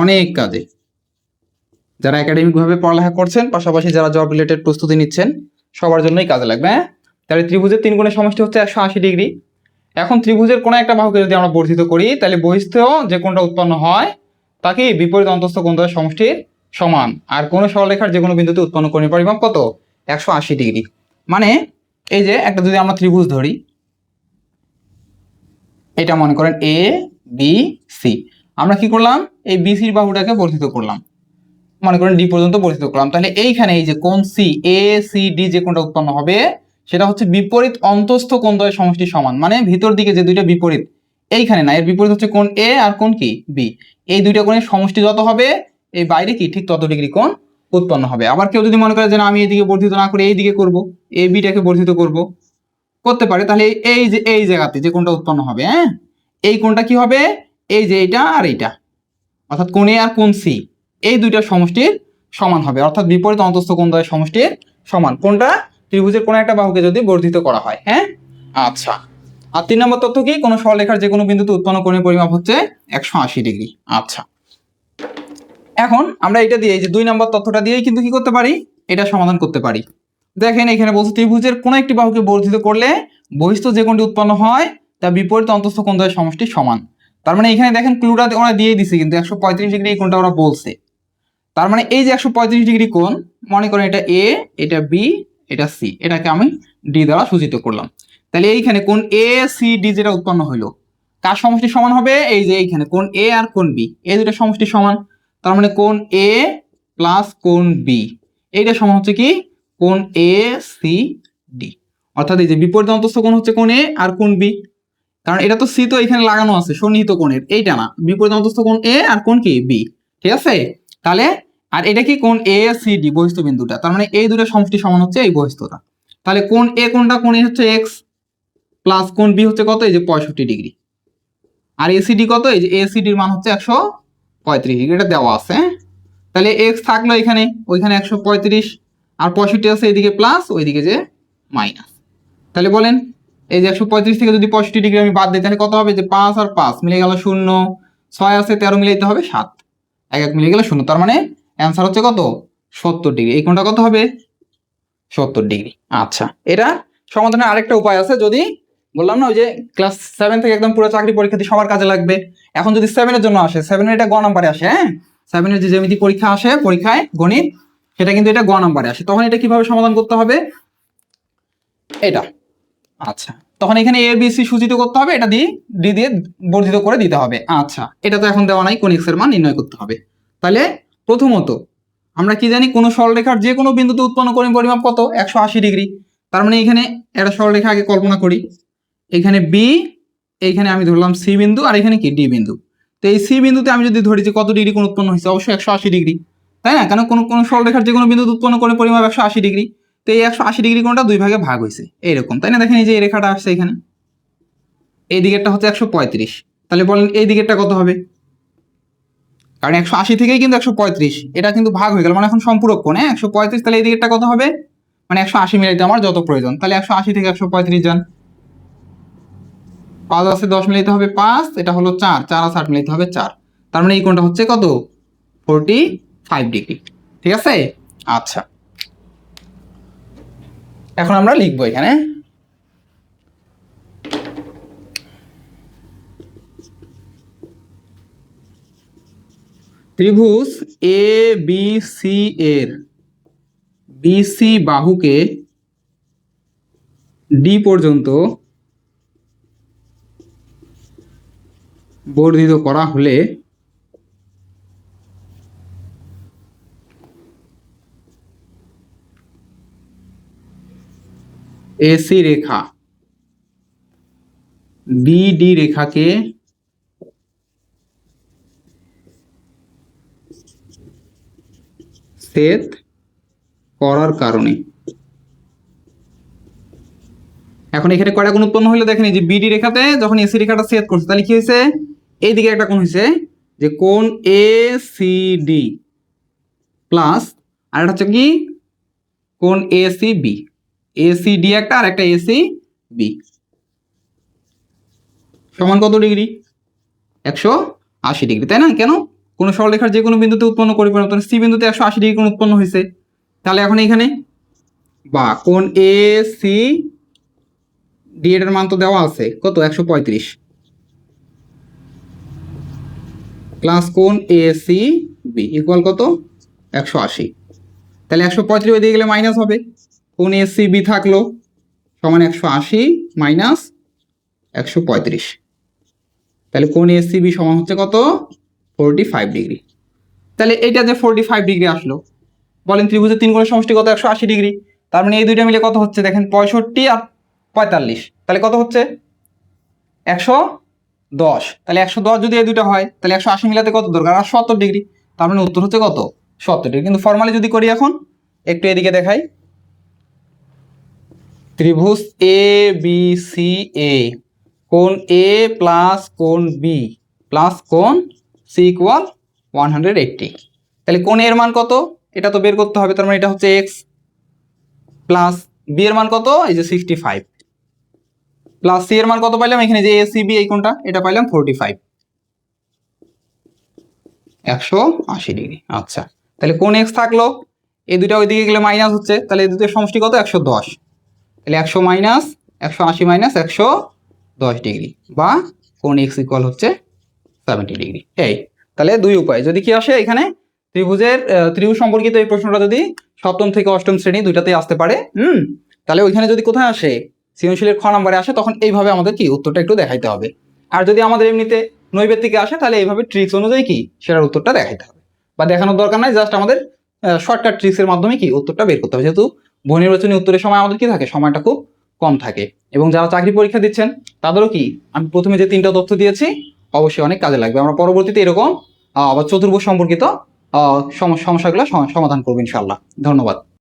অনেক কাজে। যারা একাডেমিকভাবে পড়ালেখা করছেন, পাশাপাশি যারা জব রিলেটেড প্রস্তুতি নিচ্ছেন, সবার জন্যই কাজে লাগবে। হ্যাঁ, তাহলে ত্রিভুজের 3 কোণের সমষ্টি হচ্ছে 180 ডিগ্রি। এখন ত্রিভুজের কোনো একটা বাহুকে যদি আমরা বর্ধিত করি, তাহলে বহিস্থেয় যে কোণটা উৎপন্ন হয় তাকে বিপরীত অন্তস্থ কোণদ্বয়ের সমষ্টির সমান। আর কোনো সরলরেখার যে কোনো বিন্দুতে উৎপন্ন কোণের পরিমাপ কত? 180 ডিগ্রি। মানে এই যে একটা যদি আমরা ত্রিভুজ ধরি, এটা মনে করেন এ বি সি, আমরা কি করলাম? এই বিসির বাহুটাকে বর্ধিত করলাম, মনে করেন ডি পর্যন্ত বর্ধিত করলাম। তাহলে এইখানে এই যে কোণ সি, এ সি ডি যে কোণটা উৎপন্ন হবে সেটা হচ্ছে বিপরীত অন্তস্থ কোণদ্বয়ের সমষ্টি সমান। মানে ভিতর দিকে যে দুইটা বিপরীত, এইখানে না, এর বিপরীত হচ্ছে কোণ এ আর কোণ কি বি, এই দুইটা কোণের সমষ্টি যত হবে এই বাইরে কি ঠিক তত ডিগ্রি কোণ উৎপন্ন হবে। আবার কেউ যদি মনে করে যে না, আমি এইদিকে বর্ধিত না করে এইদিকে করব, এ বিটাকে বর্ধিত করব, করতে পারে। তাহলে এই যে এই জায়গাতে যে কোণটা উৎপন্ন হবে, হ্যাঁ, এই কোণটা কি হবে? এই যে এইটা আর এইটা, অর্থাৎ কোণ এ আর কোণ সি, এই দুইটার সমষ্টির সমান হবে, অর্থাৎ বিপরীত অন্তস্থ কোণদ্বয়ের সমষ্টির সমান। কোনটা? ত্রিভুজের কোনো একটা বাহুকে যদি বর্ধিত করা হয়। হ্যাঁ, আচ্ছা। আর 3 নম্বর তথ্য কি? কোনো সরলরেখার যে কোনো বিন্দুতে উৎপন্ন কোণের পরিমাপ হচ্ছে 180 ডিগ্রি। আচ্ছা, এখন আমরা এটা দিয়ে এই যে 2 নম্বর তথ্যটা দিয়েই কিন্তু কি করতে পারি? এটা সমাধান করতে পারি। দেখেন এখানে বলছে ত্রিভুজের কোনো একটি বাহুকে বর্ধিত করলে বহিস্থ যে কোণটি উৎপন্ন হয় তা বিপরীত অন্তস্থ কোণদ্বয়ের সমষ্টি সমান। তার মানে এখানে দেখেন ক্লুটা ওরা দিয়ে দিছে, কিন্তু 135 ডিগ্রি এই কোণটা ওরা বলছে। তার মানে এই যে 135 ডিগ্রি কোণ, মনে করেন এটা এ, এটা বি, এটা সি, এটাকে আমি ডি দ্বারা সূচিত করলাম। তাহলে এইখানে কোণ এ সি ডি যেটা উৎপন্ন হইলো কার সমষ্টি সমান হবে? এই যে এইখানে কোণ এ আর কোণ বি, এই দুটো সমষ্টি সমান। তার মানে কোণ এ প্লাস কোণ বি, এইটা সমান হচ্ছে কি? কোণ এ সি ডি। অর্থাৎ এই যে বিপরীত অন্তস্থ কোণ হচ্ছে কোণ এ আর কোণ বি, কারণ এটা তো সি তো এখানে লাগানো আছে সন্নিহিত কোণের, এইটা না, বিপরীত অন্তস্থ কোণ এ আর কোণ কি বি। ঠিক আছে? তাহলে আর এটা কি? কোণ এ সি ডি বহিস্থ বিন্দুটা, তার মানে এই দুটো সমষ্টি সমান হচ্ছে এই বহিস্থটা। তাহলে কোণ এ কোণটা, কোণ এ হচ্ছে এক্স, প্লাস কোণ বি হচ্ছে কত? এই যে 65 ডিগ্রি। আর এসিডি কত? এই যে এসিডির মান হচ্ছে 135 ডিগ্রি, এটা দেওয়া আছে। তাহলে এক্স থাকলো এখানে, ওইখানে 135, আর 65 আছে এদিকে প্লাস, ওইদিকে যে মাইনাস। তাহলে বলেন এই যে 135 থেকে যদি 65 ডিগ্রি আমি বাদ দিই তাহলে কত হবে? যে 5 আর 5 মিলে গেল 0, 6 আছে 13 মিলাইতে হবে 7, এক এক মিলে গেল 0। তার মানে অ্যান্সার হচ্ছে কত? 70 ডিগ্রি। এই কোণটা কত হবে? 70 ডিগ্রি। আচ্ছা, এটা সমাধানের আরেকটা উপায় আছে। যদি বললাম না ওই যে ক্লাস 7 থেকে একদম পুরো চাকরি পরীক্ষা দিয়ে সবার কাজে লাগবে, এখন যদি 7 এর জন্য আসে, 7 এর এটা গ নাম্বারে আসে। হ্যাঁ, 7 এর যে জ্যামিতি পরীক্ষা আসে পরীক্ষায় গণিত, সেটা কিন্তু এটা গ নাম্বারে আসে। তখন এটা কিভাবে সমাধান করতে হবে? এটা, আচ্ছা, তখন এখানে এ বি সি সূচিত করতে হবে, এটা দিয়ে ডি দিয়ে বর্ধিত করে দিতে হবে। আচ্ছা, এটা তো এখন দেওয়া নাই, কোন এক্স এর মান নির্ণয় করতে হবে। তাহলে প্রথমত আমরা কি জানি? কোনো সরলরেখার যে কোনো বিন্দুতে উৎপন্ন কোণের পরিমাপ কত? 180 ডিগ্রি। তার মানে এখানে একটা সরলরেখা আগে কল্পনা করি, এখানে বি, এইখানে আমি ধরলাম সি বিন্দু, আর এখানে কি ডি বিন্দু। তো এই সি বিন্দুতে আমি যদি ধরি যে কত ডিগ্রি কোণ উৎপন্ন হয়েছে, অবশ্যই 180 ডিগ্রি, তাই না? কেন? কোনো সরলরেখার যে কোনো বিন্দুতে উৎপন্ন কোণের পরিমাপ 180 ডিগ্রি। তো এই 180 ডিগ্রি কোণটা দুই ভাগে ভাগ হয়েছে এইরকম, তাই না? দেখেন এই যে এই রেখাটা আসছে এখানে, এই দিকেরটা হচ্ছে 135, তাহলে বলেন এই দিকেরটা কত হবে? কারণ 180 থেকেই কিন্তু 135, এটা কিন্তু ভাগ হয়ে গেল, মানে এখন সম্পূরক কোণ। হ্যাঁ, 135, তাহলে এই দিকেরটা কত হবে? মানে 180 মিলাইতে আমার যত প্রয়োজন, তাহলে 180 থেকে 135 যান, 5 আছে 10 মিলাইতে হবে 5, এটা হলো 4, 4 আছে 8 মিলাইতে হবে 4। তার মানে এই কোণটা হচ্ছে কত? 45 ডিগ্রি। ঠিক আছে? আচ্ছা, এখন আমরা লিখবো এখানে ত্রিভুজ এ বি সি এর বিসি বাহুকে ডি পর্যন্ত বর্ধিত করা হলে এসি রেখা বিডি রেখাকে ছেদ করার কারণে, এখন এখানে কয়টা কোণ উৎপন্ন হলো? দেখেন এই যে বিডি রেখাতে যখন এসি রেখাটা ছেদ করছে, তাহলে কি হয়েছে? এইদিকে একটা কোণ হয়েছে, যে কোণ এ সি ডি প্লাস, আর এটা হচ্ছে কি? কোণ A C B. A C D একটা, আর একটা এ সি বি, সমান কত ডিগ্রি? 180 ডিগ্রি, তাই না? কেন? কোনো সরলরেখার যে কোনো বিন্দুতে উৎপন্ন কোণের পরিবর্তন, সি বিন্দুতে 180 ডিগ্রি কোণ উৎপন্ন হয়েছে, তাহলে এখন এখানে বা কোণ এ সি ডি এর মান তো দেওয়া আছে কত 135 প্লাস কোণ এ সি বি ইকুয়াল কত 180, তাহলে 135 ওই দিকে গেলে মাইনাস হবে, কোণ এ সি বি থাকলো সমান 180 মাইনাস 135, তাহলে কোণ এ সি বি সমান হচ্ছে কত 45 ডিগ্রি। তাহলে এটা যে 45 ডিগ্রি আসলো, বলেন ত্রিভুজের তিন কোণের সমষ্টি কত 180 ডিগ্রি, তার মানে এই দুইটা মিলে কত হচ্ছে দেখেন 65 আর 45, তাহলে কত হচ্ছে 110, তাহলে 110 যদি এই দুইটা হয় তাহলে 180 মিলাতে কত দরকার আর 70 ডিগ্রি, তার মানে উত্তর হচ্ছে কত 70 ডিগ্রি। কিন্তু ফর্মালি যদি করি এখন একটু এদিকে দেখাই, ত্রিভুজ এ বি সি এ কোণ এ প্লাস কোণ বি প্লাস কোণ সি ইকুয়াল 180, তাহলে কোণ এর মান কত এটা তো বের করতে হবে, তার মানে এটা হচ্ছে এক্স প্লাস বি এর মান কত এই যে 65 প্লাস সি এর মান কত পাইলাম এখানে যে এ সি বি এই কোণটা এটা পাইলাম 45 180 ডিগ্রি। আচ্ছা, তাহলে কোণ এক্স থাকলো, এই দুইটা ওইদিকে গেলে মাইনাস হচ্ছে, তাহলে এই দুটোর সমষ্টি কত 110, তাহলে 100 মাইনাস 180 মাইনাস 110 ডিগ্রি বা কোণ এক্স ইকুয়াল হচ্ছে 70 ডিগ্রি। এই তাহলে দুই উপায়, যদি কি আসে এখানে ত্রিভুজ সম্পর্কিত এই প্রশ্নটা যদি সপ্তম থেকে অষ্টম শ্রেণী দুইটাতেই আসতে পারে, তাহলে ওইখানে যদি কোথায় আসে সৃজনশীলের খ নাম্বারে আসে তখন এইভাবে আমাদের কি উত্তরটা একটু দেখাইতে হবে, আর যদি আমাদের এমনিতে নৈবেত্তিকে আসে তাহলে এইভাবে ট্রিক্স অনুযায়ী কি সেটার উত্তরটা দেখাইতে হবে, বা দেখানোর দরকার নাই, জাস্ট আমাদের শর্টকাট ট্রিক্সের মাধ্যমে কি উত্তরটা বের করতে হবে, যেহেতু বহু নির্বাচনী উত্তরের সময় আমাদের কি থাকে সময়টা খুব কম থাকে, এবং যারা চাকরি পরীক্ষা দিচ্ছেন তাদেরও কি আমি প্রথমে যে তিনটা তথ্য দিয়েছি অবশ্যই অনেক কাজে লাগবে। আমরা পরবর্তীতে এরকম আবার চতুর্ভুজ সম্পর্কিত সমস্যাগুলো সমাধান করবো ইনশাআল্লাহ। ধন্যবাদ।